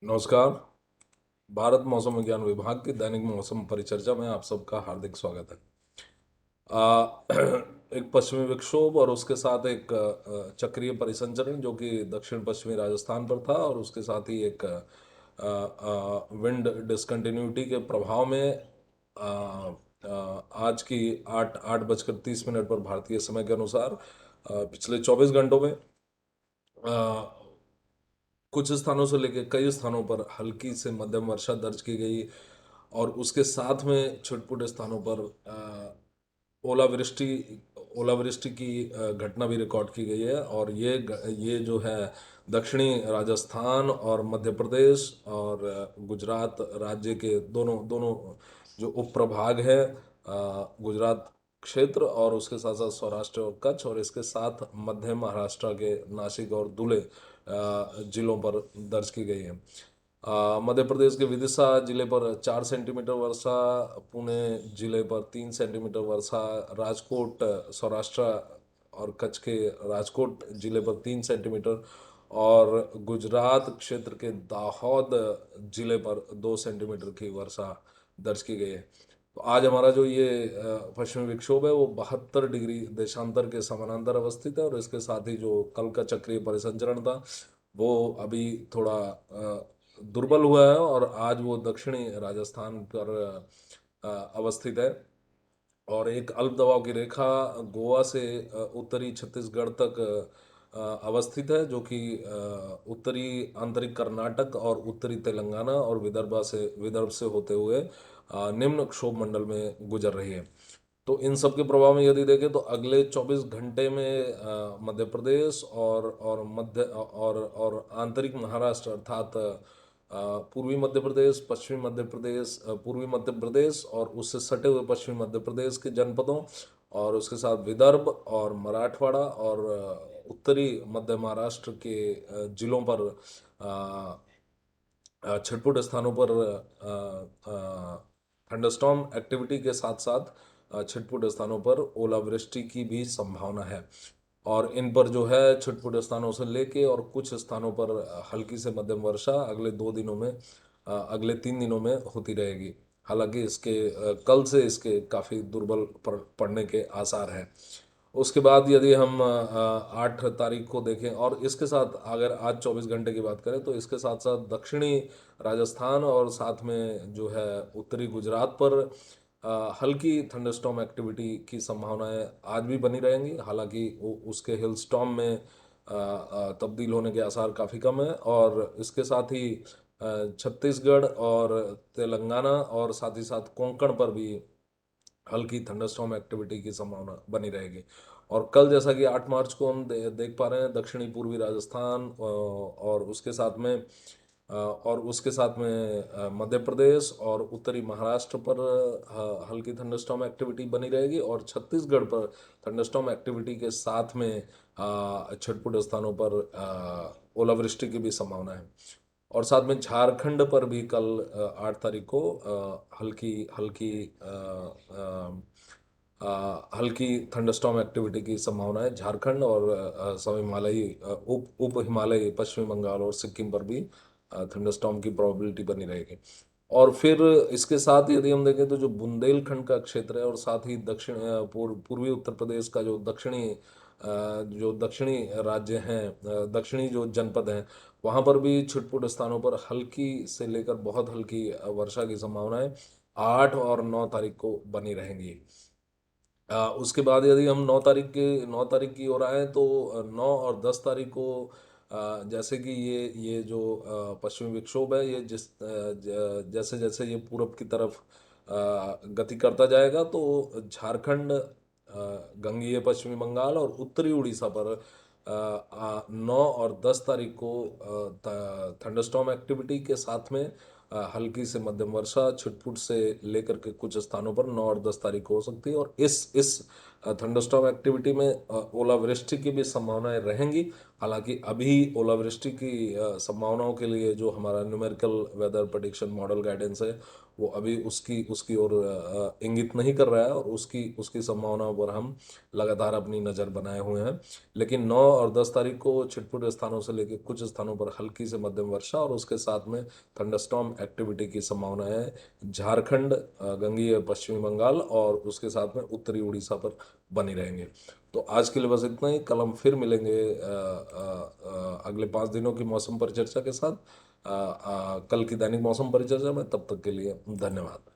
नमस्कार। भारत मौसम विज्ञान विभाग की दैनिक मौसम परिचर्चा में आप सबका हार्दिक स्वागत है। एक पश्चिमी विक्षोभ और उसके साथ एक चक्रीय परिसंचरण जो कि दक्षिण पश्चिमी राजस्थान पर था, और उसके साथ ही एक विंड डिसकंटिन्यूटी के प्रभाव में अ, आज की 8:30 पर भारतीय समय के अनुसार पिछले 24 घंटों में कुछ स्थानों से लेकर कई स्थानों पर हल्की से मध्यम वर्षा दर्ज की गई, और उसके साथ में छिटपुट स्थानों पर ओलावृष्टि ओलावृष्टि की घटना भी रिकॉर्ड की गई है। और ये जो है दक्षिणी राजस्थान और मध्य प्रदेश और गुजरात राज्य के दोनों दोनों जो उप प्रभाग है, गुजरात क्षेत्र और उसके साथ साथ सौराष्ट्र और कच्छ, और इसके साथ मध्य महाराष्ट्र के नासिक और धुले जिलों पर दर्ज की गई है। मध्य प्रदेश के विदिशा जिले पर 4 सेंटीमीटर वर्षा, पुणे जिले पर 3 सेंटीमीटर वर्षा, राजकोट सौराष्ट्र और कच्छ के राजकोट जिले पर 3 सेंटीमीटर, और गुजरात क्षेत्र के दाहोद जिले पर 2 सेंटीमीटर की वर्षा दर्ज की गई है। तो आज हमारा जो ये पश्चिमी विक्षोभ है वो 72 डिग्री देशांतर के समानांतर अवस्थित है, और इसके साथ ही जो कल का चक्रीय परिसंचरण था वो अभी थोड़ा दुर्बल हुआ है, और आज वो दक्षिणी राजस्थान पर अवस्थित है। और एक अल्प दबाव की रेखा गोवा से उत्तरी छत्तीसगढ़ तक अवस्थित है, जो कि उत्तरी आंतरिक कर्नाटक और उत्तरी तेलंगाना और विदर्भ से होते हुए निम्न क्षोभ मंडल में गुजर रही है। तो इन सब के प्रभाव में यदि देखें तो अगले 24 घंटे में मध्य प्रदेश और आंतरिक महाराष्ट्र अर्थात पूर्वी मध्य प्रदेश, पश्चिमी मध्य प्रदेश, पूर्वी मध्य प्रदेश और उससे सटे हुए पश्चिमी मध्य प्रदेश के जनपदों, और उसके साथ विदर्भ और मराठवाड़ा और उत्तरी मध्य महाराष्ट्र के जिलों पर छिटपुट स्थानों पर थंडरस्टॉर्म एक्टिविटी के साथ साथ छिटपुट स्थानों पर ओलावृष्टि की भी संभावना है। और इन पर जो है छिटपुट स्थानों से लेके और कुछ स्थानों पर हल्की से मध्यम वर्षा अगले 3 दिनों में होती रहेगी। हालांकि कल से इसके काफ़ी दुर्बल पड़ने के आसार हैं। उसके बाद यदि हम 8 तारीख को देखें, और इसके साथ अगर आज 24 घंटे की बात करें तो इसके साथ साथ दक्षिणी राजस्थान और साथ में जो है उत्तरी गुजरात पर हल्की थंडरस्टॉर्म एक्टिविटी की संभावनाएं आज भी बनी रहेंगी। हालांकि उसके हिल स्टॉर्म में तब्दील होने के आसार काफ़ी कम है। और इसके साथ ही छत्तीसगढ़ और तेलंगाना और साथ ही साथ कोंकण पर भी हल्की थंडरस्टॉर्म एक्टिविटी की संभावना बनी रहेगी। और कल जैसा कि 8 मार्च को हम देख पा रहे हैं, दक्षिणी पूर्वी राजस्थान और उसके साथ में मध्य प्रदेश और उत्तरी महाराष्ट्र पर हल्की थंडरस्टॉर्म एक्टिविटी बनी रहेगी, और छत्तीसगढ़ पर थंडरस्टॉर्म एक्टिविटी के साथ में छिटपुट स्थानों पर ओलावृष्टि की भी संभावना है। और साथ में झारखंड पर भी कल 8 तारीख को हल्की हल्की हल्की थंडरस्टॉर्म एक्टिविटी की संभावना है। झारखंड और सब हिमालयी उप उप हिमालयी पश्चिमी बंगाल और सिक्किम पर भी थंडरस्टॉर्म की प्रोबेबिलिटी बनी रहेगी। और फिर इसके साथ यदि हम देखें तो जो बुंदेलखंड का क्षेत्र है और साथ ही पूर्वी उत्तर प्रदेश का जो दक्षिणी राज्य हैं, दक्षिणी जो जनपद हैं, वहाँ पर भी छिटपुट स्थानों पर हल्की से लेकर बहुत हल्की वर्षा की संभावनाएं 8 और 9 तारीख को बनी रहेंगी। उसके बाद यदि हम 9 तारीख की ओर आए तो 9 और 10 तारीख को जैसे कि ये जो पश्चिमी विक्षोभ है, ये जैसे जैसे ये पूरब की तरफ गति करता जाएगा तो झारखंड, गंगीय पश्चिमी बंगाल और उत्तरी उड़ीसा पर 9 और 10 तारीख को थंडरस्टॉर्म एक्टिविटी के साथ में हल्की से मध्यम वर्षा छिटपुट से लेकर के कुछ स्थानों पर 9 और 10 तारीख को हो सकती है। और इस थंडरस्टॉर्म एक्टिविटी में ओलावृष्टि की भी संभावनाएं रहेंगी। हालांकि अभी ओलावृष्टि की संभावनाओं के लिए जो हमारा numerical weather prediction model guidance है वो अभी उसकी उसकी ओर इंगित नहीं कर रहा है, और उसकी उसकी संभावनाओं पर हम लगातार अपनी नज़र बनाए हुए हैं। लेकिन 9 और 10 तारीख को छिटपुट स्थानों से लेकर कुछ स्थानों पर हल्की से मध्यम वर्षा और उसके साथ में थंडरस्टॉर्म एक्टिविटी की संभावना है झारखंड, गंगीय पश्चिमी बंगाल और उसके साथ में उत्तरी उड़ीसा पर बनी रहेंगे। तो आज के लिए बस इतना ही। कल हम फिर मिलेंगे अगले 5 दिनों की मौसम परिचर्चा के साथ, कल की दैनिक मौसम परिचर्चा में। तब तक के लिए धन्यवाद।